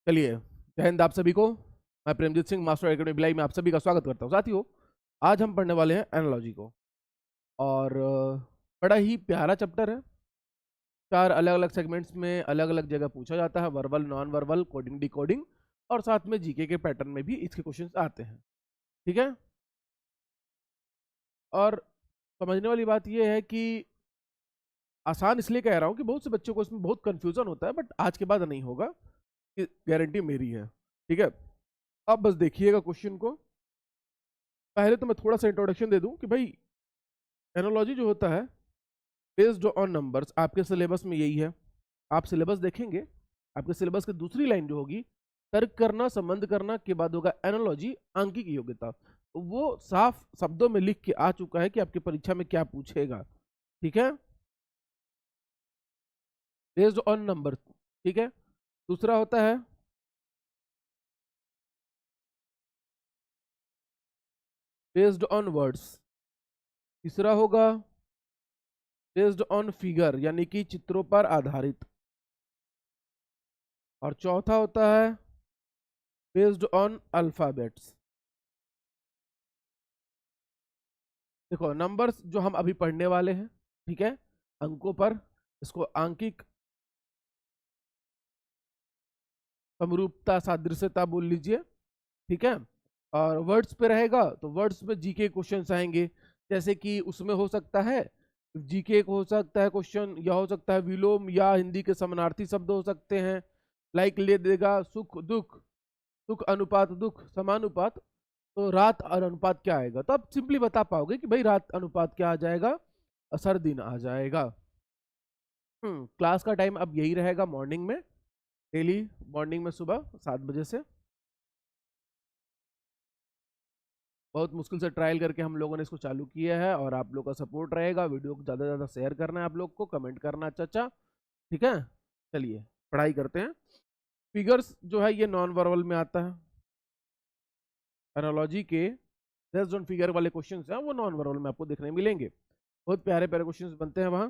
चलिए, जय हिंद आप सभी को। मैं प्रेमजीत सिंह मास्टर एकेडमी भिलाई में आप सभी का स्वागत करता हूँ। साथियों, आज हम पढ़ने वाले हैं एनालॉजी को और बड़ा ही प्यारा चैप्टर है। 4 अलग अलग सेगमेंट्स में अलग अलग जगह पूछा जाता है, verbal, non verbal, coding, decoding और साथ में जीके के पैटर्न में भी इसके क्वेश्चंस आते हैं। ठीक है, और समझने वाली बात यह है कि आसान इसलिए कह रहा हूँ कि बहुत से बच्चों को इसमें बहुत कंफ्यूजन होता है, बट आज के बाद नहीं होगा, कि गारंटी मेरी है। ठीक है, अब बस देखिएगा क्वेश्चन को। पहले तो मैं थोड़ा सा इंट्रोडक्शन दे दूं कि भाई एनालॉजी जो होता है बेस्ड ऑन नंबर्स, आपके सिलेबस में यही है। आप सिलेबस देखेंगे, आपके सिलेबस की दूसरी लाइन जो होगी तर्क करना, संबंध करना के बाद होगा एनालॉजी, आंकिक योग्यता। तो वो साफ शब्दों में लिख के आ चुका है कि आपकी परीक्षा में क्या पूछेगा। ठीक है, बेस्ड ऑन नंबर। ठीक है, दूसरा होता है बेस्ड ऑन वर्ड्स। तीसरा होगा बेस्ड ऑन फिगर, यानी कि चित्रों पर आधारित। और चौथा होता है बेस्ड ऑन अल्फाबेट्स। देखो, नंबर्स जो हम अभी पढ़ने वाले हैं, ठीक है, अंकों पर, इसको आंकिक समरूपता, सादृश्यता बोल लीजिए। ठीक है, और वर्ड्स पे रहेगा तो वर्ड्स में जीके क्वेश्चंस आएंगे, जैसे कि उसमें हो सकता है जीके हो सकता है क्वेश्चन, या हो सकता है विलोम, या हिंदी के समानार्थी शब्द हो सकते हैं। लाइक ले देगा सुख दुख, सुख अनुपात दुख समानुपात, तो रात और अनुपात क्या आएगा, तो आप सिंपली बता पाओगे कि भाई रात अनुपात क्या आ जाएगा, असर दिन आ जाएगा। क्लास का टाइम अब यही रहेगा मॉर्निंग में, डेली मॉर्निंग में सुबह 7 बजे से। बहुत मुश्किल से ट्रायल करके हम लोगों ने इसको चालू किया है और आप लोग का सपोर्ट रहेगा। वीडियो को ज़्यादा से ज़्यादा शेयर करना है, आप लोग को कमेंट करना अच्छा अच्छा। ठीक है, चलिए पढ़ाई करते हैं। फिगर्स जो है ये नॉन वर्बल में आता है। एनालॉजी के बेस्ड ऑन फिगर वाले क्वेश्चंस हैं वो नॉन वर्बल में आपको देखने मिलेंगे। बहुत प्यारे प्यारे क्वेश्चंस बनते हैं वहाँ।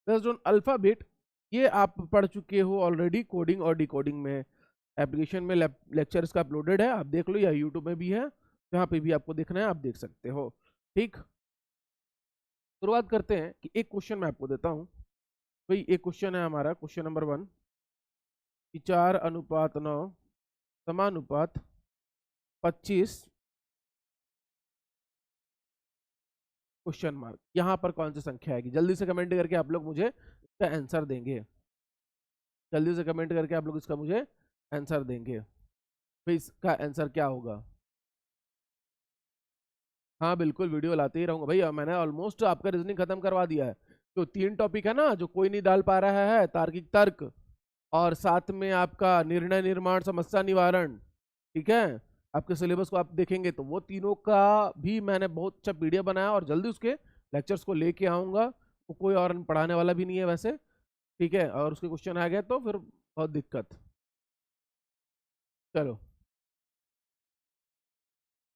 बेस्ड ऑन अल्फाबेट, ये आप पढ़ चुके हो ऑलरेडी, कोडिंग और डिकोडिंग में। एप्लीकेशन में लेक्चर इसका अपलोडेड है, आप देख लो, या यूट्यूब में भी है, जहाँ पे भी आपको देखना है आप देख सकते हो। ठीक, शुरुआत करते हैं कि एक क्वेश्चन मैं आपको देता हूँ। भाई एक क्वेश्चन है हमारा, क्वेश्चन नंबर 1 कि 4:9 समानुपात 25 क्वेश्चन मार्क, यहाँ पर कौन सी संख्या आएगी? जल्दी से कमेंट करके आप लोग मुझे इसका आंसर देंगे। जल्दी से कमेंट करके आप लोग इसका मुझे आंसर देंगे। भाई इसका आंसर क्या होगा? हाँ बिल्कुल, वीडियो लाते ही रहूंगा भैया। मैंने ऑलमोस्ट आपका रीजनिंग खत्म करवा दिया है। तो 3 टॉपिक है ना जो कोई नहीं डाल पा रहा है, तार्किक तर्क और साथ में आपका निर्णय निर्माण, समस्या निवारण। ठीक है, आपके सिलेबस को आप देखेंगे तो वो तीनों का भी मैंने बहुत अच्छा पीडीएफ बनाया और जल्दी उसके लेक्चर्स को लेके आऊंगा। वो कोई और पढ़ाने वाला भी नहीं है वैसे। ठीक है, और उसके क्वेश्चन आ गए तो फिर बहुत दिक्कत। चलो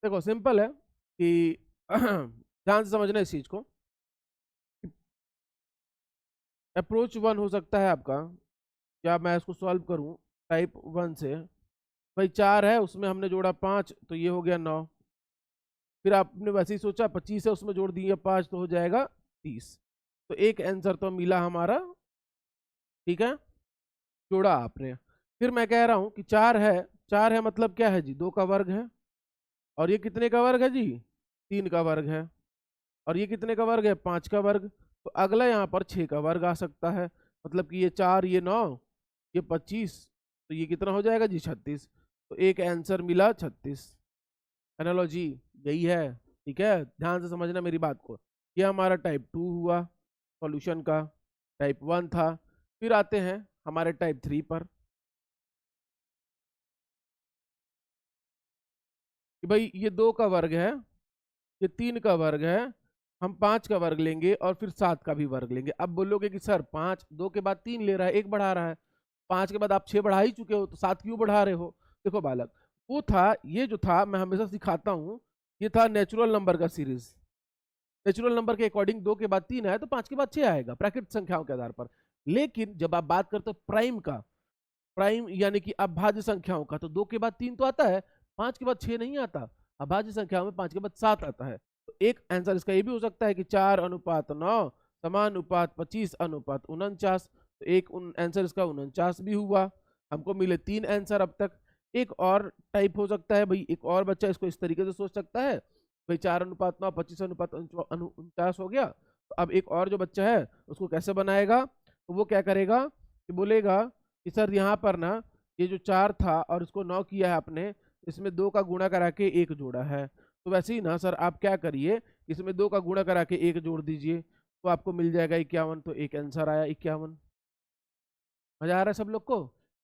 देखो, सिंपल है कि ध्यान से समझना इस चीज को। अप्रोच 1 हो सकता है आपका, क्या मैं इसको सॉल्व करूं टाइप 1 से। भाई 4 है, उसमें हमने जोड़ा 5 तो ये हो गया 9। फिर आपने वैसे ही सोचा 25 है, उसमें जोड़ दिया 5 तो हो जाएगा 30। तो एक आंसर तो मिला हमारा। ठीक है, जोड़ा आपने। फिर मैं कह रहा हूं कि 4 है, 4 है मतलब क्या है जी, 2 का वर्ग है। और ये कितने का वर्ग है जी, 3 का वर्ग है। और ये कितने का वर्ग है, 5 का वर्ग। तो अगला यहाँ पर 6 का वर्ग आ सकता है। मतलब कि ये 4, ये 9, ये 25, तो ये कितना हो जाएगा जी, 36। तो एक आंसर मिला 36। एनालॉजी यही है। ठीक है, ध्यान से समझना मेरी बात को। ये हमारा टाइप 2 हुआ सॉल्यूशन का, टाइप 1 था। फिर आते हैं हमारे टाइप 3 पर कि भाई ये 2 का वर्ग है, ये 3 का वर्ग है, हम 5 का वर्ग लेंगे और फिर 7 का भी वर्ग लेंगे। अब बोलोगे कि सर 5 2 के बाद 3 ले रहा है, 1 बढ़ा रहा है। 5 के बाद आप 6 बढ़ा ही चुके हो, तो 7 क्यों बढ़ा रहे हो? देखो बालक, वो था, ये जो था मैं हमेशा सिखाता हूँ, ये था नेचुरल नंबर का सीरीज। नेचुरल नंबर के अकॉर्डिंग 2 के बाद 3 आया तो 5 के बाद 6 आएगा, प्राकृतिक संख्याओं के आधार पर। लेकिन जब आप बात करते हो प्राइम का, प्राइम यानी कि अभाज्य संख्याओं का, तो 2 के बाद 3 तो आता है, 5 के बाद 6 नहीं आता। अभाज्य संख्याओं में 5 के बाद 7 आता है। तो एक आंसर इसका ये भी हो सकता है कि 4:9 समानुपात 25:49। तो एक आंसर इसका 49 भी हुआ। हमको मिले 3 आंसर अब तक। एक और टाइप हो सकता है भाई, एक और बच्चा इसको इस तरीके से सोच सकता है भाई, 4:9 25:49 हो गया। तो अब एक और जो बच्चा है उसको कैसे बनाएगा, तो वो क्या करेगा कि बोलेगा कि सर यहाँ पर ना ये जो 4 था और इसको 9 किया है आपने, इसमें 2 का गुणा करा के 1 जोड़ा है। तो वैसे ही ना सर आप क्या करिए, इसमें 2 का गुणा करा के 1 जोड़ दीजिए, तो आपको मिल जाएगा 51। तो एक आंसर आया 51। मजा आ रहा है सब लोग को?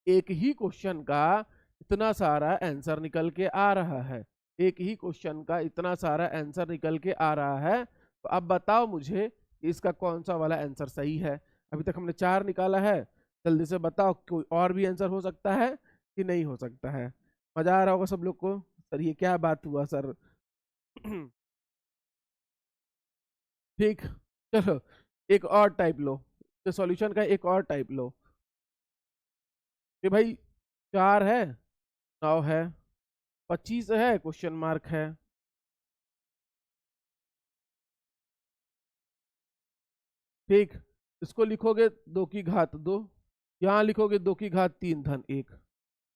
एक ही क्वेश्चन का इतना सारा आंसर निकल के आ रहा है, एक ही क्वेश्चन का इतना सारा आंसर निकल के आ रहा है। तो अब बताओ मुझे इसका कौन सा वाला आंसर सही है। अभी तक हमने 4 निकाला है, जल्दी से बताओ कोई और भी आंसर हो सकता है कि नहीं हो सकता है। मजा आ रहा होगा सब लोग को, सर ये क्या बात हुआ सर। ठीक, चलो एक और टाइप लो, तो सॉल्यूशन का एक और टाइप लो कि भाई 4 है, 9 है, 25 है, क्वेश्चन मार्क है। ठीक, इसको लिखोगे 2 की घात 2, यहाँ लिखोगे 2 की घात 3 धन 1।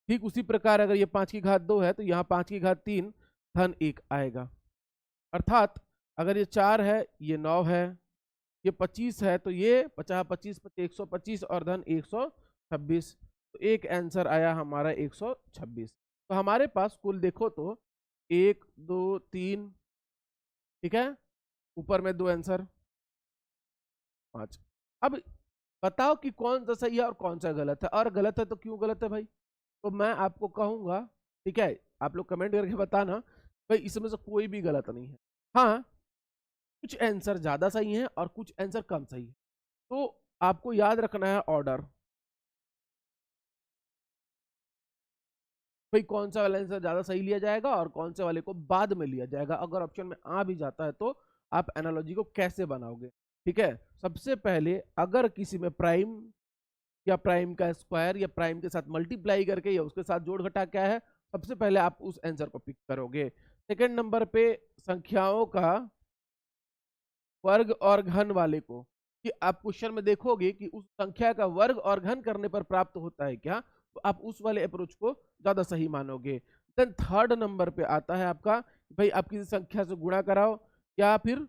ठीक उसी प्रकार अगर ये 5 की घात 2 है तो यहाँ 5 की घात 3 धन 1 आएगा। अर्थात अगर ये 4 है, ये 9 है, ये 25 है, तो ये 50 25 125 और धन 126। तो एक आंसर आया हमारा 126। तो हमारे पास कुल देखो तो 1 2 3, ठीक है, ऊपर में 2 आंसर 5। अब बताओ कि कौन सा सही है और कौन सा गलत है, और गलत है तो क्यों गलत है भाई। तो मैं आपको कहूंगा, ठीक है, आप लोग कमेंट करके बताना भाई इसमें से कोई भी गलत नहीं है। हाँ, कुछ आंसर ज्यादा सही है और कुछ आंसर कम सही है। तो आपको याद रखना है ऑर्डर, भाई कौन सा वाला आंसर ज्यादा सही लिया जाएगा और कौन से वाले को बाद में लिया जाएगा। अगर ऑप्शन में आ भी जाता है तो आप एनालॉजी को कैसे बनाओगे। ठीक है, सबसे पहले अगर किसी में प्राइम या प्राइम का स्क्वायर या प्राइम के साथ मल्टीप्लाई करके या उसके साथ जोड़ घटा क्या है, सबसे पहले आप उस आंसर को पिक करोगे। सेकंड नंबर पे संख्याओं का वर्ग और घन वाले को, कि आप क्वेश्चन में देखोगे कि उस संख्या का वर्ग और घन करने पर प्राप्त होता है क्या, तो आप उस वाले अप्रोच को ज्यादा सही मानोगे। देन थर्ड नंबर पे आता है आपका भाई आप किसी संख्या से गुणा कराओ या फिर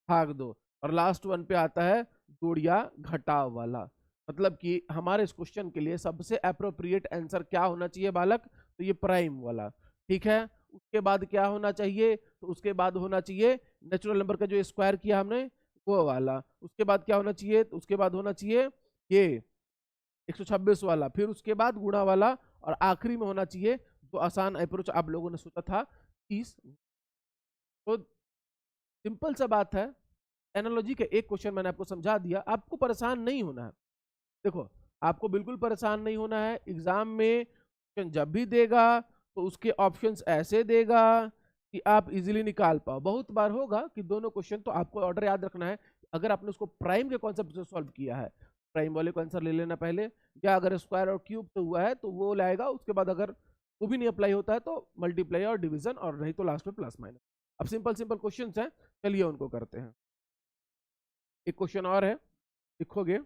भाग दो। और लास्ट वन पे आता है जोड़ या घटाव वाला। मतलब कि हमारे इस क्वेश्चन के लिए सबसे अप्रोप्रिएट आंसर क्या होना चाहिए बालक, तो ये प्राइम वाला। ठीक है, उसके बाद क्या होना चाहिए, तो उसके बाद होना चाहिए नेचुरल नंबर का जो स्क्वायर किया हमने वो वाला। उसके बाद क्या होना चाहिए, तो उसके बाद होना चाहिए ये 126 वाला, फिर उसके बाद गुणा वाला, और आखिरी में होना चाहिए जो आसान अप्रोच आप लोगों ने सोचा था 30। तो सिंपल सा बात है, एनालॉजी का एक क्वेश्चन मैंने आपको समझा दिया, आपको परेशान नहीं होना है। देखो, आपको बिल्कुल परेशान नहीं होना है। एग्जाम में जब भी देगा तो उसके ऑप्शंस ऐसे देगा कि आप इजीली निकाल पाओ। बहुत बार होगा कि दोनों क्वेश्चन, तो आपको ऑर्डर याद रखना है। अगर आपने उसको प्राइम के कॉन्सेप्ट से सॉल्व किया है, प्राइम वाले को आंसर ले लेना पहले, या अगर स्क्वायर और क्यूब से हुआ है तो वो लाएगा। उसके बाद अगर वो भी नहीं अप्लाई होता है तो मल्टीप्लाई और डिवीजन, और नहीं तो लास्ट में प्लस माइनस। अब सिंपल सिंपल क्वेश्चन हैं, चलिए उनको करते हैं। एक क्वेश्चन और है, लिखोगे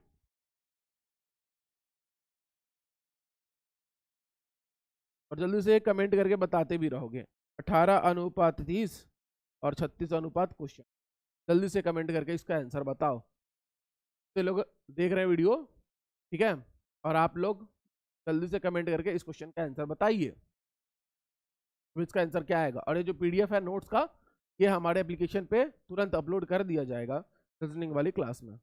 और जल्दी से कमेंट करके बताते भी रहोगे। 18:30 और 36 क्वेश्चन, जल्दी से कमेंट करके इसका आंसर बताओ। तो लोग देख रहे हैं वीडियो, ठीक है, और आप लोग जल्दी से कमेंट करके इस क्वेश्चन का आंसर बताइए, तो इसका आंसर क्या आएगा। और ये जो पीडीएफ है नोट्स का, ये हमारे एप्लीकेशन पे तुरंत अपलोड कर दिया जाएगा रीजनिंग वाली क्लास में।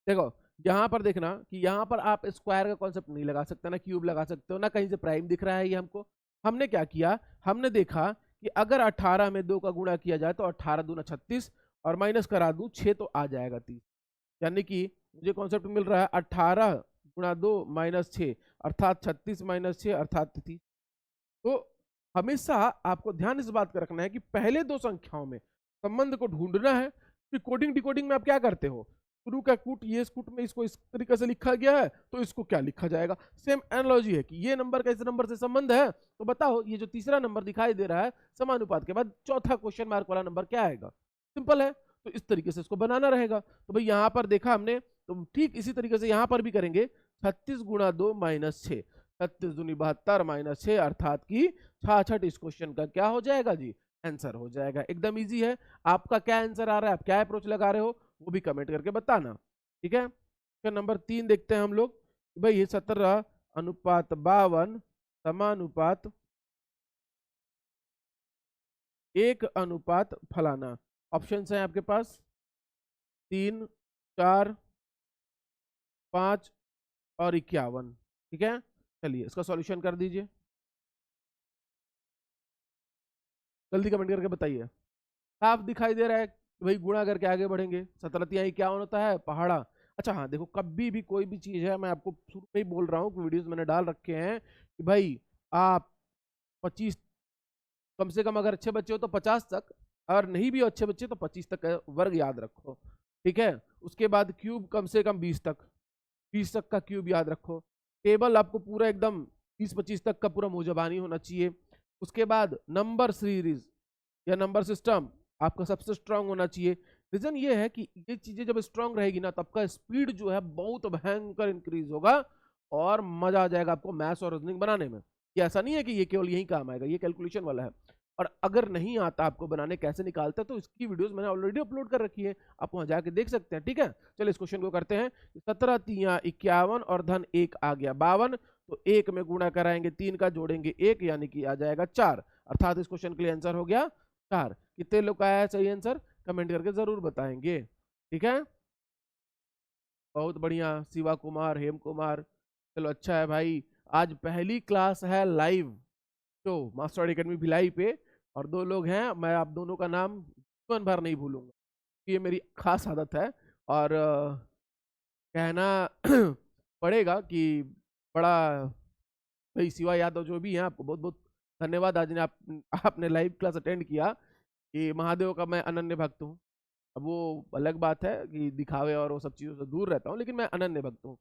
देखो यहाँ पर देखना कि यहाँ पर आप स्क्वायर का कॉन्सेप्ट नहीं लगा सकते, ना क्यूब लगा सकते हो, ना कहीं से प्राइम दिख रहा है ये हमको। हमने क्या किया, हमने देखा कि अगर 18 में 2 का गुणा किया जाए तो 18 दूना 36, और माइनस करा दूं 6 तो आ जाएगा 30। यानी कि मुझे कॉन्सेप्ट मिल रहा है 18 गुणा 2 माइनस 6 अर्थात 36 माइनस 6 अर्थात 30। तो हमेशा आपको ध्यान इस बात का रखना है कि पहले दो संख्याओं में संबंध को ढूंढना है। फिर कोडिंग डिकोडिंग में आप क्या करते हो, शुरू का कूट ये स्कूट में इसको इस तरीके से लिखा गया है तो इसको क्या लिखा जाएगा। सेम एनालॉजी है कि ये नंबर का इस नंबर से संबंध है, तो बताओ ये जो तीसरा नंबर दिखाई दे रहा है समानुपात के बाद चौथा क्वेश्चन मार्क वाला नंबर क्या आएगा। सिंपल है, तो इस तरीके से इसको बनाना रहेगा। तो भाई यहाँ पर देखा हमने, तो ठीक इसी तरीके से यहाँ पर भी करेंगे। 36 गुणा 2 माइनस 6, 36 दूनी 72 माइनस 6 अर्थात की 66 इस क्वेश्चन का क्या हो जाएगा जी, आंसर हो जाएगा। एकदम इजी है। आपका क्या आंसर आ रहा है, आप क्या अप्रोच लगा रहे हो वो भी कमेंट करके बताना, ठीक है। फिर नंबर 3 देखते हैं हम लोग। भाई ये 17 अनुपात 52 समानुपात 1 अनुपात फलाना। ऑप्शन हैं आपके पास 3, 4, 5 और 51, ठीक है। चलिए इसका सॉल्यूशन कर दीजिए, जल्दी कमेंट करके बताइए। साफ दिखाई दे रहा है कि भाई गुणा करके आगे बढ़ेंगे। 17 तिहाई क्या होता है, पहाड़ा। अच्छा हाँ देखो, कभी भी कोई भी चीज है, मैं आपको शुरू में ही बोल रहा हूँ कि वीडियोस मैंने डाल रखे हैं कि भाई आप 25 कम से कम अगर अच्छे बच्चे हो तो 50 तक, अगर नहीं भी हो अच्छे बच्चे तो 25 तक का वर्ग याद रखो, ठीक है। उसके बाद क्यूब कम से कम 20 तक, 20 तक का क्यूब याद रखो। टेबल आपको पूरा एकदम 20-25 तक का पूरा मुंहजबानी होना चाहिए। उसके बाद नंबर सीरीज या नंबर सिस्टम आपका सबसे स्ट्रांग होना चाहिए। रीजन ये है कि ये चीजें जब स्ट्रांग रहेगी ना, तब का स्पीड जो है बहुत भयंकर इंक्रीज होगा और मजा आ जाएगा आपको मैथ्स और रीजनिंग बनाने में। ये ऐसा नहीं है कि ये केवल यही काम आएगा, ये कैलकुलेशन वाला है। और अगर नहीं आता आपको बनाने कैसे निकालते हैं, तो इसकी वीडियोस मैंने ऑलरेडी अपलोड कर रखी है, आप वहां जाके देख सकते हैं, ठीक है। चलिए इस क्वेश्चन को करते हैं। 17 तिया 51 और धन 1 आ गया 52, तो 1 में गुणा कराएंगे 3 का, जोड़ेंगे 1 यानी कि आ जाएगा 4, अर्थात इस क्वेश्चन के लिए आंसर हो गया 4। कितने लोग का आया है सही आंसर, कमेंट करके जरूर बताएंगे, ठीक है। बहुत बढ़िया, शिवा कुमार, हेम कुमार, चलो अच्छा है भाई। आज पहली क्लास है लाइव, तो मास्टर अकेडमी भिलाई पे, और 2 लोग हैं, मैं आप दोनों का नाम जीवन भर नहीं भूलूंगा, ये मेरी खास आदत है। और कहना पड़ेगा कि बड़ा भाई शिवा यादव जो भी हैं, आपको बहुत बहुत धन्यवाद। आज ने आपने लाइव क्लास अटेंड किया। कि महादेव का मैं अनन्य भक्त हूँ। अब वो अलग बात है कि दिखावे और वो सब चीज़ों से दूर रहता हूँ, लेकिन मैं अनन्य भक्त हूँ,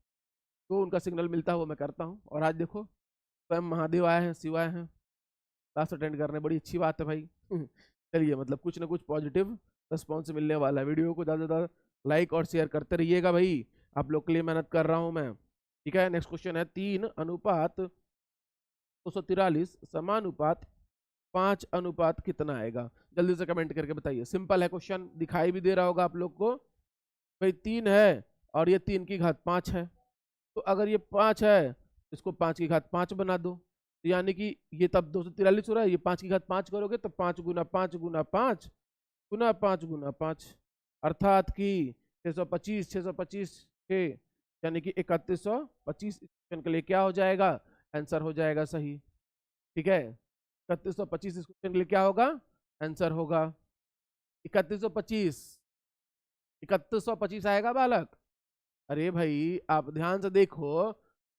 तो उनका सिग्नल मिलता है वो मैं करता हूँ। और आज देखो स्वयं महादेव आए हैं, शिव आए हैं क्लास अटेंड करने, बड़ी अच्छी बात है भाई। चलिए मतलब कुछ ना कुछ पॉजिटिव रिस्पॉन्स मिलने वाला है। वीडियो को ज़्यादा से ज़्यादा लाइक और शेयर करते रहिएगा भाई, आप लोग के लिए मेहनत कर रहा हूँ मैं, ठीक है। नेक्स्ट क्वेश्चन है 3 अनुपात 243 समानुपात 5 अनुपात कितना आएगा, जल्दी से कमेंट करके बताइए। सिंपल है क्वेश्चन, दिखाई भी दे रहा होगा आप लोग को। भाई 3 है और ये 3 की घात 5 है, तो अगर ये 5 है इसको 5 की घात 5 बना दो, तो यानी कि ये तब 243 हो रहा है, ये 5 की घात 5 करोगे तो 5 गुना 5 गुना 5 गुना 5 गुना 5, अर्थात कि 625 625 6 यानी कि 3125 क्वेश्चन के लिए क्या हो जाएगा, आंसर हो जाएगा सही, ठीक है। 3125 इस क्वेश्चन के लिए क्या होगा, आंसर होगा 3125। 3125 आएगा बालक। अरे भाई आप ध्यान से देखो,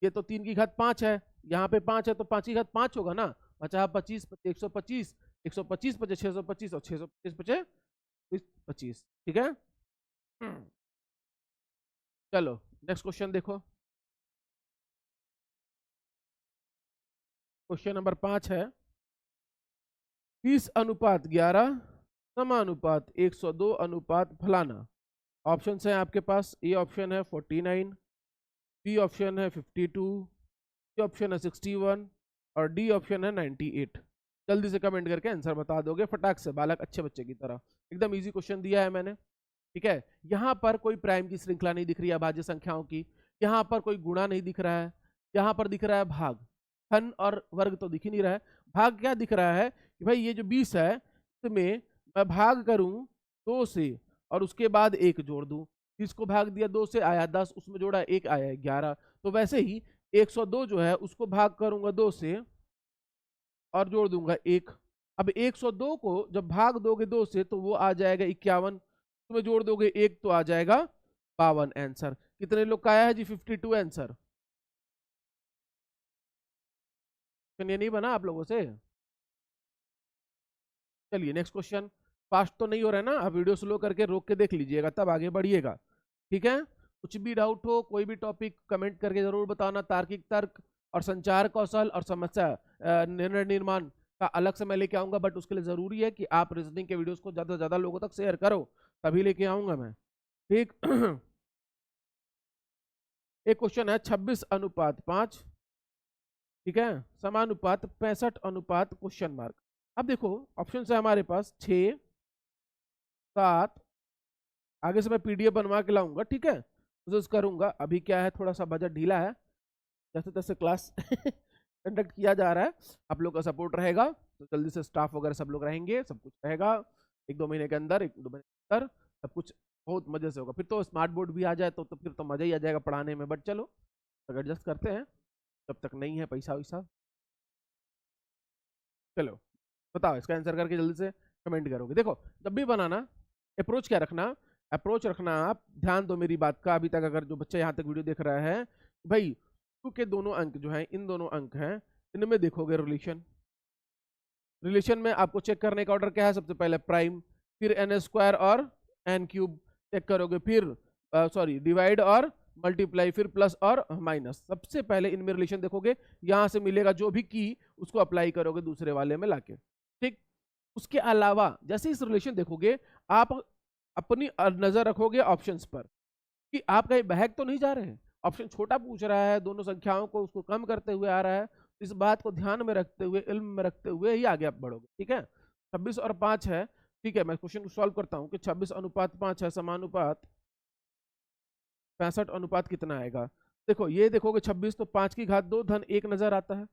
ये तो 3 की घात 5 है, यहाँ पे 5 है तो 5 की घात 5 होगा ना, 50 25 125 125 पचे 625 और 625 पचे 25, ठीक है। चलो नेक्स्ट क्वेश्चन देखो। क्वेश्चन नंबर 5 है 30 अनुपात 11 समानुपात 102 अनुपात फलाना। ऑप्शन है आपके पास, ए ऑप्शन है 49, बी ऑप्शन है 52, सी ऑप्शन है 61 और डी ऑप्शन है 98। जल्दी से कमेंट करके आंसर बता दोगे फटाक से बालक, अच्छे बच्चे की तरह। एकदम इजी क्वेश्चन दिया है मैंने, ठीक है। यहाँ पर कोई प्राइम की श्रृंखला नहीं दिख रही है अभाज्य संख्याओं की, यहाँ पर कोई गुणा नहीं दिख रहा है, यहाँ पर दिख रहा है भाग, धन और वर्ग तो दिख ही नहीं रहा है। भाग क्या दिख रहा है कि भाई ये जो 20 है इसमें मैं भाग करूं 2 से और उसके बाद 1 जोड़ दूं, 30 को भाग दिया 2 से आया 10, उसमें जोड़ा 1 आया 11। तो वैसे ही 102 जो है उसको भाग करूंगा 2 से और जोड़ दूंगा 1। अब 102 को जब भाग दोगे 2 से तो वो आ जाएगा 51, तुम्हें जोड़ दोगे 1 तो आ जाएगा 52 आंसर। कितने लोग का आया है जी, 52 आंसर। ये नहीं बना आप लोगों से। चलिए नेक्स्ट क्वेश्चन। फास्ट तो नहीं हो रहा है ना, आप वीडियो स्लो करके रोक के देख लीजिएगा तब आगे बढ़िएगा। ठीक है, कुछ भी डाउट हो, कोई भी टॉपिक कमेंट करके जरूर बताना। तार्किक तर्क और संचार कौशल और समस्या निर्णय निर्माण का अलग से मैं लेके आऊंगा, बट उसके लिए जरूरी है कि आप रीजनिंग के वीडियोस को ज्यादा से ज्यादा लोगों तक शेयर करो, तभी लेके आऊंगा मैं। ठीक। एक क्वेश्चन है 26:5, ठीक है, समानुपात 65:, क्वेश्चन मार्क। अब देखो ऑप्शन है हमारे पास 6, 7, आगे से मैं पीडीएफ बनवा के लाऊंगा, ठीक है, कोशिश करूंगा। अभी क्या है, थोड़ा सा बजट ढीला है, जैसे तैसे क्लास कंडक्ट किया जा रहा है। आप लोग का सपोर्ट रहेगा तो जल्दी से स्टाफ वगैरह सब लोग रहेंगे, सब कुछ रहेगा। 1-2 महीने के अंदर, 1-2 महीने के अंदर सब कुछ बहुत मजे से होगा। फिर तो स्मार्ट बोर्ड भी आ जाए तो फिर तो मजा ही आ जाएगा पढ़ाने में, बट चलो एडजस्ट करते हैं, जब तक नहीं है पैसा वैसा। चलो बताओ, इसका आंसर करके जल्दी से कमेंट करोगे। देखो जब भी बनाना, अप्रोच क्या रखना, अप्रोच रखना, आप ध्यान दो मेरी बात का। अभी तक अगर जो बच्चा यहाँ तक वीडियो देख रहा है, भाई टू के दोनों अंक जो हैं, इन दोनों अंक हैं, इनमें देखोगे रिलेशन। रिलेशन में आपको चेक करने का ऑर्डर क्या है, सबसे पहले प्राइम, फिर एन स्क्वायर और एन क्यूब चेक करोगे, फिर सॉरी डिवाइड और मल्टीप्लाई, फिर प्लस और माइनस। सबसे पहले इनमें रिलेशन देखोगे, यहां से मिलेगा जो भी की उसको अप्लाई करोगे दूसरे वाले में लाके। ठीक। उसके अलावा जैसे इस रिलेशन देखोगे, आप अपनी नजर रखोगे ऑप्शंस पर कि आप कहीं बहक तो नहीं जा रहे हैं। ऑप्शन छोटा पूछ रहा है, दोनों संख्याओं को उसको कम करते हुए आ रहा है, इस बात को ध्यान में रखते हुए, इल्म में रखते हुए ही आगे आप बढ़ोगे। ठीक है, 26:5 है। ठीक है, मैं क्वेश्चन को सॉल्व करता हूं कि 26:5 है समानुपात 65 कितना आएगा। देखो ये देखोगे 26 तो 5 की घात 2 धन 1 नजर आता है,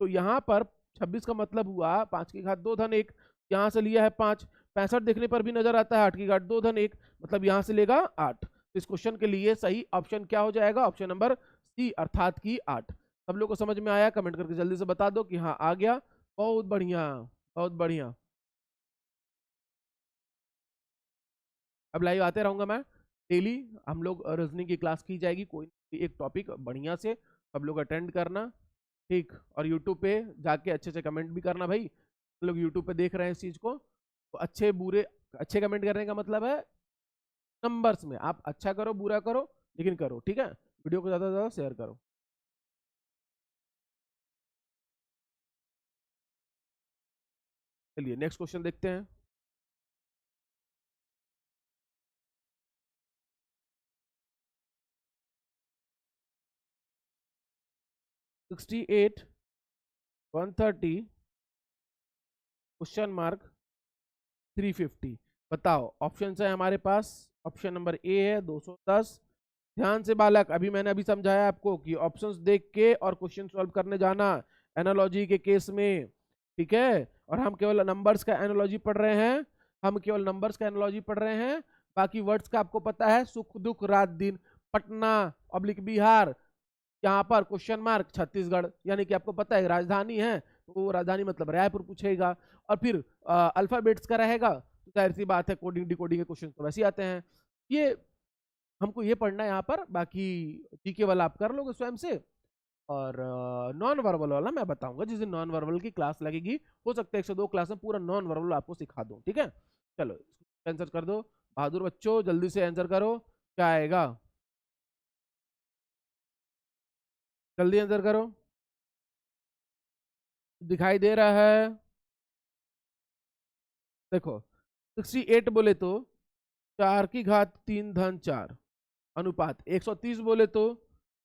तो यहाँ पर 26 का मतलब हुआ 5 की घात 2 धन 1, यहाँ से लिया है 5। 65 देखने पर भी नजर आता है 8 की घात 2 धन 1, मतलब यहाँ से लेगा 8। इस क्वेश्चन के लिए सही ऑप्शन क्या हो जाएगा, ऑप्शन नंबर सी, अर्थात की 8। सब लोग को समझ में आया, कमेंट करके जल्दी से बता दो कि हाँ आ गया। बहुत बढ़िया, बहुत बढ़िया। अब लाइव आते रहूंगा मैं डेली, हम लोग रीजनिंग की क्लास की जाएगी, कोई एक टॉपिक बढ़िया से सब लोग अटेंड करना। ठीक, और यूट्यूब पे जाके अच्छे से कमेंट भी करना भाई, हम लोग यूट्यूब पे देख रहे हैं इस चीज को, तो अच्छे बुरे, अच्छे कमेंट करने का मतलब है नंबर्स में, आप अच्छा करो बुरा करो लेकिन करो। ठीक है, वीडियो को ज्यादा से ज्यादा शेयर करो। चलिए नेक्स्ट क्वेश्चन देखते हैं। 68, 130, क्वेश्चन मार्क 350। बताओ ऑप्शन है हमारे पास, ऑप्शन नंबर ए है 210। ध्यान से बालक, अभी मैंने अभी समझाया आपको कि ऑप्शंस देख के और क्वेश्चन सॉल्व करने जाना एनालॉजी के केस में। ठीक है, और हम केवल नंबर्स का एनालॉजी पढ़ रहे हैं, हम केवल नंबर्स का एनालॉजी पढ़ रहे हैं। बाकी वर्ड्स का आपको पता है, सुख दुख रात दिन, पटना ऑब्लिक बिहार, यहाँ पर क्वेश्चन मार्क छत्तीसगढ़, यानी कि आपको पता है राजधानी है तो वो राजधानी मतलब रायपुर पूछेगा। और फिर अल्फाबेट्स का रहेगा, तो जाहिर सी बात है कोडिंग डिकोडिंग के क्वेश्चन तो वैसे ही आते हैं। ये हमको ये पढ़ना है यहाँ पर, बाकी जीके वाला आप कर लोगे स्वयं से। और नॉन वर्बल वाला मैं बताऊंगा जिस दिन नॉन वर्बल की क्लास लगेगी, हो सकता है 102 क्लास में पूरा नॉन वर्बल आपको सिखा दूं। ठीक है, चलो आंसर कर दो बहादुर बच्चों, जल्दी से आंसर करो, क्या आएगा, जल्दी आंसर करो। दिखाई दे रहा है, देखो 68 बोले तो 4 की घात 3 धन 4, अनुपात 130 बोले तो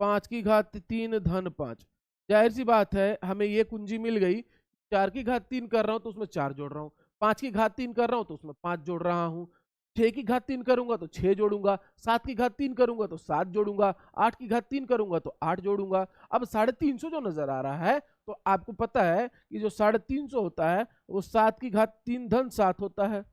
5 की घात 3 धन 5। जाहिर सी बात है हमें ये कुंजी मिल गई, 4 की घात 3 कर रहा हूं तो उसमें 4 जोड़ रहा हूँ, 5 की घात 3 कर रहा हूं तो उसमें 5 जोड़ रहा हूँ, 6 की घात 3 करूंगा तो 6 जोड़ूंगा, 7 की घात 3 करूंगा तो 7 जोड़ूंगा, 8 की घात 3 करूंगा तो 8 जोड़ूंगा। अब 350 जो नजर आ रहा है, तो आपको पता है कि जो 350 होता है वो 7 की घात 3 धन 7 होता है,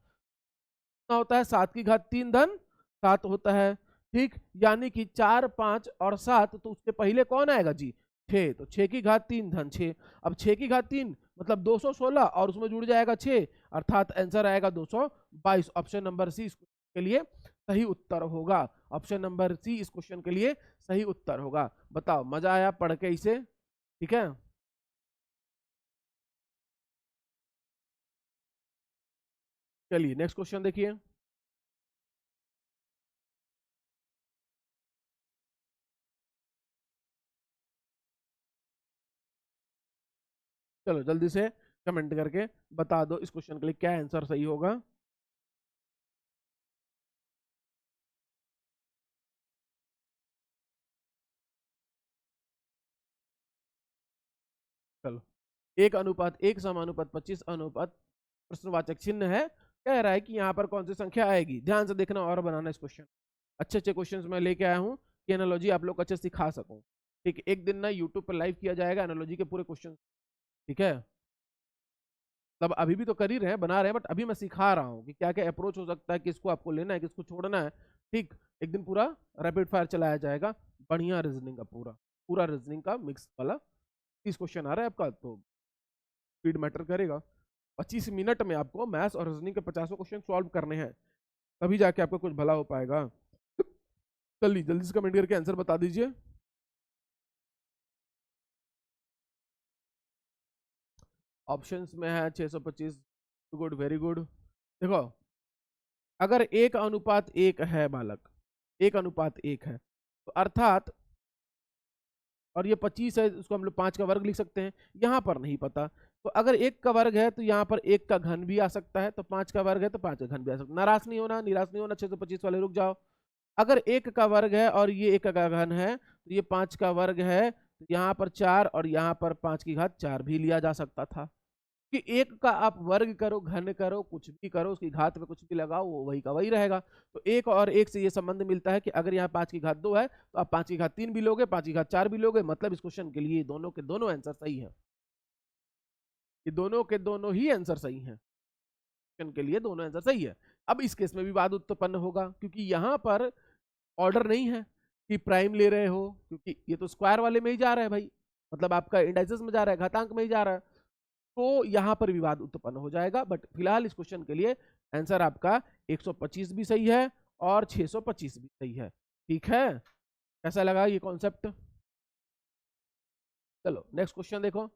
होता है 7 की घात 3 धन 7 होता है। ठीक, यानी कि 4, 5 और 7, तो उसके पहले कौन आएगा जी, 6, तो 6 की घात 3 धन 6। अब 6 की घात 3 मतलब 216 और उसमें जुड़ जाएगा 6, अर्थात आंसर आएगा 222। ऑप्शन नंबर सी इस के लिए सही उत्तर होगा, ऑप्शन नंबर सी इस क्वेश्चन के लिए सही उत्तर होगा। बताओ मजा आया पढ़ के इसे, ठीक है। चलिए नेक्स्ट क्वेश्चन देखिए। चलो जल्दी से कमेंट करके बता दो इस क्वेश्चन के लिए क्या आंसर सही होगा। चलो, 1:1 समानुपात 25 अनुपात प्रश्नवाचक चिन्ह है, कह रहा है कि यहाँ पर कौन सी संख्या आएगी। ध्यान से देखना और बनाना इस क्वेश्चन। अच्छे अच्छे क्वेश्चंस मैं लेके आया हूँ कि एनालॉजी आप लोग को अच्छे से सिखा सकूं। ठीक है, एक दिन ना यूट्यूब पर लाइव किया जाएगा एनालॉजी के पूरे क्वेश्चन। ठीक है, मतलब अभी भी तो कर ही रहे हैं, बना रहे हैं, बट अभी मैं सिखा रहा हूँ कि क्या क्या अप्रोच हो सकता है, किसको आपको लेना है, किसको छोड़ना है। ठीक, एक दिन पूरा रैपिड फायर चलाया जाएगा, बढ़िया रीजनिंग का पूरा पूरा रीजनिंग का मिक्स वाला 30 क्वेश्चन आ रहा है आपका, तो स्पीड मैटर करेगा। 25 मिनट में आपको मैथ्स और रीजनिंग के 50 क्वेश्चन सॉल्व करने हैं, तभी जाके आपका कुछ भला हो पाएगा। चलिए जल्दी से कमेंट करके आंसर बता दीजिए। ऑप्शंस में है 625। Good, very good. देखो, अगर 1:1 है बालक, 1:1 है, तो अर्थात, और ये 25 है, उसको हम लोग 5 का वर्ग लिख सकते हैं। यहाँ पर नहीं पता, तो अगर 1 का वर्ग है तो यहाँ पर 1 का घन भी आ सकता है, तो 5 का वर्ग है तो 5 का घन भी आ सकता है। नाराज नहीं होना, निराश नहीं होना। 625 वाले रुक जाओ। अगर 1 का वर्ग है और ये 1 का घन है, तो ये 5 का वर्ग है, तो यहाँ पर 4 और यहाँ पर 5 की घात 4 भी लिया जा सकता था। कि एक का आप वर्ग करो, घन करो, कुछ भी करो, उसकी घात में कुछ भी लगाओ, वो वही का वही रहेगा। तो एक और एक से ये संबंध मिलता है कि अगर यहाँ 5 की घात 2 है तो आप 5 की घात 3 भी लोगे, 5 की घात 4 भी लोगे, मतलब इस क्वेश्चन के लिए दोनों के दोनों आंसर सही है। ये दोनों के दोनों ही आंसर सही है, क्वेश्चन के लिए दोनों आंसर सही है। अब इस केस में विवाद उत्पन्न होगा, क्योंकि यहाँ पर ऑर्डर नहीं है कि प्राइम ले रहे हो, क्योंकि ये तो स्क्वायर वाले में ही जा रहा है भाई, मतलब आपका इंडाइसेस में जा रहा है, घातांक में ही जा रहा है, तो यहां पर विवाद उत्पन्न हो जाएगा। बट फिलहाल इस क्वेश्चन के लिए आंसर आपका 125 भी सही है और 625 भी सही है। ठीक है, कैसा लगा ये कॉन्सेप्ट? चलो नेक्स्ट क्वेश्चन देखो।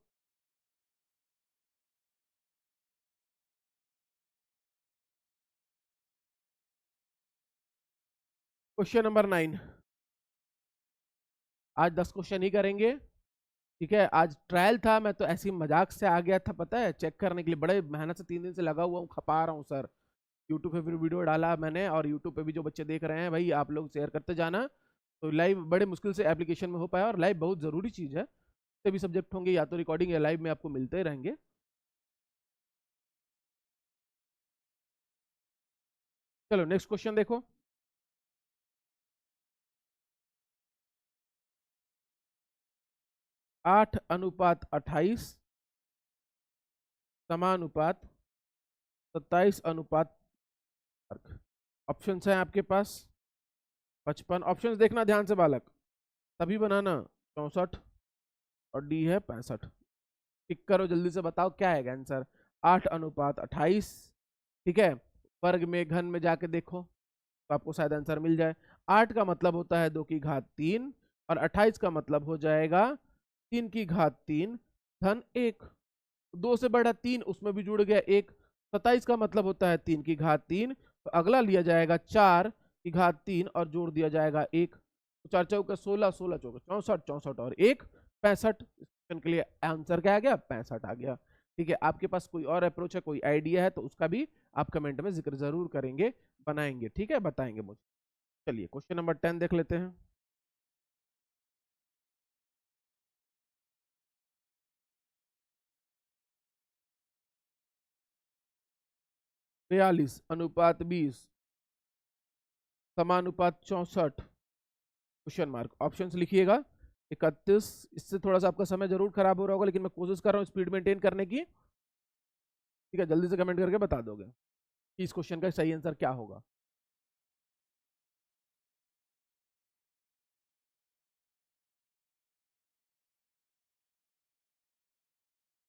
Question number 9। आज 10 क्वेश्चन ही करेंगे। ठीक है, आज ट्रायल था, मैं तो ऐसी मजाक से आ गया था, पता है, चेक करने के लिए बड़े मेहनत से 3 दिन से लगा हुआ हूँ, खपा रहा हूँ सर। यूट्यूब पे फिर वीडियो डाला मैंने, और यूट्यूब पे भी जो बच्चे देख रहे हैं भाई, आप लोग शेयर करते जाना। तो लाइव बड़े मुश्किल से एप्लीकेशन में हो पाया, और लाइव बहुत ज़रूरी चीज़ है। भी सब्जेक्ट होंगे, या तो रिकॉर्डिंग या लाइव में आपको मिलते रहेंगे। चलो नेक्स्ट क्वेश्चन देखो। 8:28 समानुपात 27 ऑप्शन है आपके पास 55। ऑप्शन देखना ध्यान से बालक, तभी बनाना। 64 और डी है 65। टिक करो, जल्दी से बताओ क्या है आंसर। 8:28। ठीक है, वर्ग में घन में जाके देखो तो आपको शायद आंसर मिल जाए। 8 का मतलब होता है 2 की घात 3, और 28 का मतलब हो जाएगा 3 की घात 3 धन 1। 2 से बढ़ा 3, उसमें भी जुड़ गया 1। 27 का मतलब होता है 3 की घात 3, तो अगला लिया जाएगा 4 की घात 3 और जोड़ दिया जाएगा 1। तो 4 चौका 16, 16 चौका 64, 64 और 1 65। के लिए आंसर क्या आ गया? 65 आ गया। ठीक है, आपके पास कोई और अप्रोच है, कोई आइडिया है, तो उसका भी आप कमेंट में जिक्र जरूर करेंगे, बनाएंगे। ठीक है, बताएंगे मुझे। चलिए क्वेश्चन नंबर 10 देख लेते हैं। 42:20 समानुपात 64 क्वेश्चन मार्क। ऑप्शंस लिखिएगा। 31, इससे थोड़ा सा आपका समय जरूर खराब हो रहा होगा, लेकिन मैं कोशिश कर रहा हूँ स्पीड मेंटेन करने की। ठीक है, जल्दी से कमेंट करके बता दोगे कि इस क्वेश्चन का सही आंसर क्या होगा।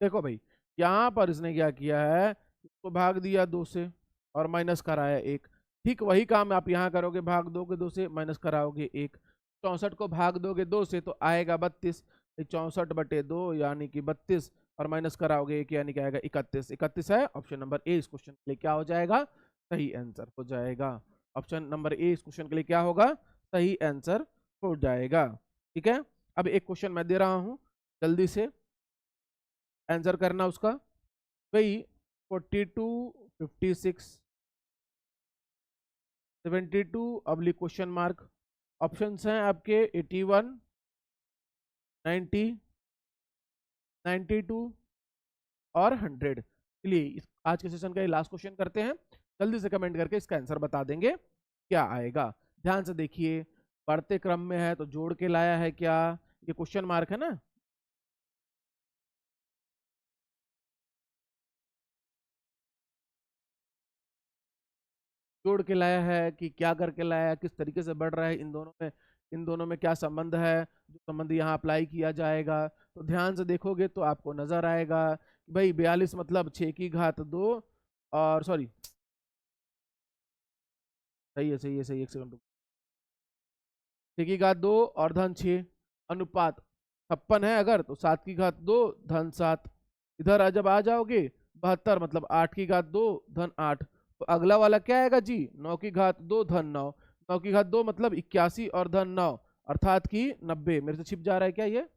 देखो भाई, यहाँ पर इसने क्या किया है, इसको भाग दिया 2 से और माइनस कराया 1। ठीक वही काम आप यहाँ करोगे, भाग दोगे 2 से, माइनस कराओगे 1। 64 को भाग दोगे 2 से तो आएगा 32। 64/2 यानी कि 32, और माइनस कराओगे 1 यानी कि आएगा 31। 31 है ऑप्शन नंबर ए इस क्वेश्चन के लिए क्या हो जाएगा? सही आंसर हो जाएगा। ऑप्शन नंबर ए इस क्वेश्चन के लिए क्या होगा? सही आंसर हो जाएगा। ठीक है, अब एक क्वेश्चन मैं दे रहा हूँ, जल्दी से आंसर करना उसका भाई 42, 56, 72 अब्लिक क्वेश्चन मार्क। ऑप्शंस हैं आपके 81, 90, 92 और 100। चलिए आज के सेशन का ये लास्ट क्वेश्चन करते हैं, जल्दी से कमेंट करके इसका आंसर बता देंगे क्या आएगा। ध्यान से देखिए, बढ़ते क्रम में है तो जोड़ के लाया है क्या, ये क्वेश्चन मार्क है ना, जोड़ के लाया है कि क्या करके लाया है, किस तरीके से बढ़ रहा है, इन दोनों में क्या संबंध है, जो संबंध यहाँ अप्लाई किया जाएगा। तो ध्यान से देखोगे तो आपको नजर आएगा कि भाई 42 मतलब 6 की घात 2, और सॉरी, सही है, एक सेकंड, 6 की घात 2 और धन 6 अनुपात 56 है अगर, तो 7 की घात 2 धन 7। इधर जब आ जाओगे 72 मतलब 8 की घात 2 धन 8। तो अगला वाला क्या आएगा जी, 9 की घात 2 धन 9। 9 की घात 2 मतलब 81 और धन 9 अर्थात की 90। मेरे से छिप जा रहा है क्या ये,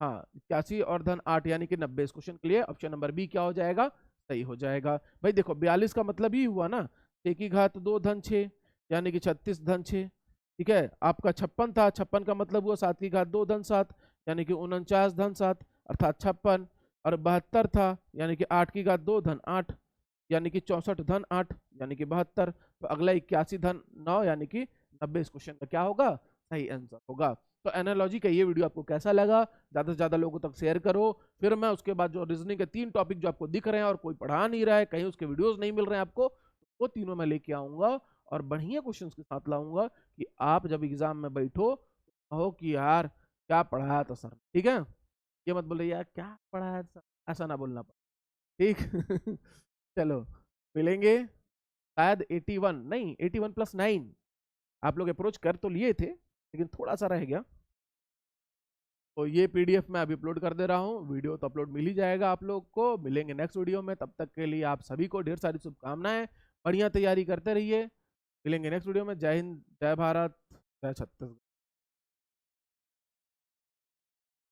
हाँ 81 और धन 8 यानी कि 90। इस क्वेश्चन के लिए ऑप्शन नंबर बी क्या हो जाएगा, सही हो जाएगा। भाई देखो 42 का मतलब ही हुआ ना 6 की घात 2 धन 6 यानी कि 36 धन 6। ठीक है, आपका 56 था, 56 का मतलब हुआ 7 की घात 2 धन 7 यानी कि 49 धन 7 अर्थात 56। और 72 था यानी कि 8 की घात 2 धन 8 यानी कि 64 धन 8 यानी कि 72। तो अगला 81 धन 9 यानी कि 90। इस क्वेश्चन का क्या होगा, सही आंसर होगा। तो एनालॉजी का ये वीडियो आपको कैसा लगा, ज़्यादा से ज़्यादा लोगों तक शेयर करो। फिर मैं उसके बाद जो रीजनिंग के 3 टॉपिक जो आपको दिख रहे हैं और कोई पढ़ा नहीं रहा है, कहीं उसके वीडियोस नहीं मिल रहे हैं आपको, वो तीनों मैं लेके आऊँगा और बढ़िया क्वेश्चंस के साथ लाऊंगा कि आप जब एग्जाम में बैठो तो कहो कि यार क्या पढ़ाया था सर। ठीक है, ये मत बोले यार क्या पढ़ाया था, ऐसा ना बोलना पड़े, ठीक। चलो मिलेंगे शायद 81 नहीं 81+9 आप लोग अप्रोच कर तो लिए थे लेकिन थोड़ा सा रह गया। तो ये पीडीएफ मैं अभी अपलोड कर दे रहा हूँ, वीडियो तो अपलोड मिल ही जाएगा आप लोग को। मिलेंगे नेक्स्ट वीडियो में, तब तक के लिए आप सभी को ढेर सारी शुभकामनाएं, बढ़िया तैयारी करते रहिए। मिलेंगे नेक्स्ट वीडियो में। जय हिंद, जय भारत, जय छत्तीसगढ़।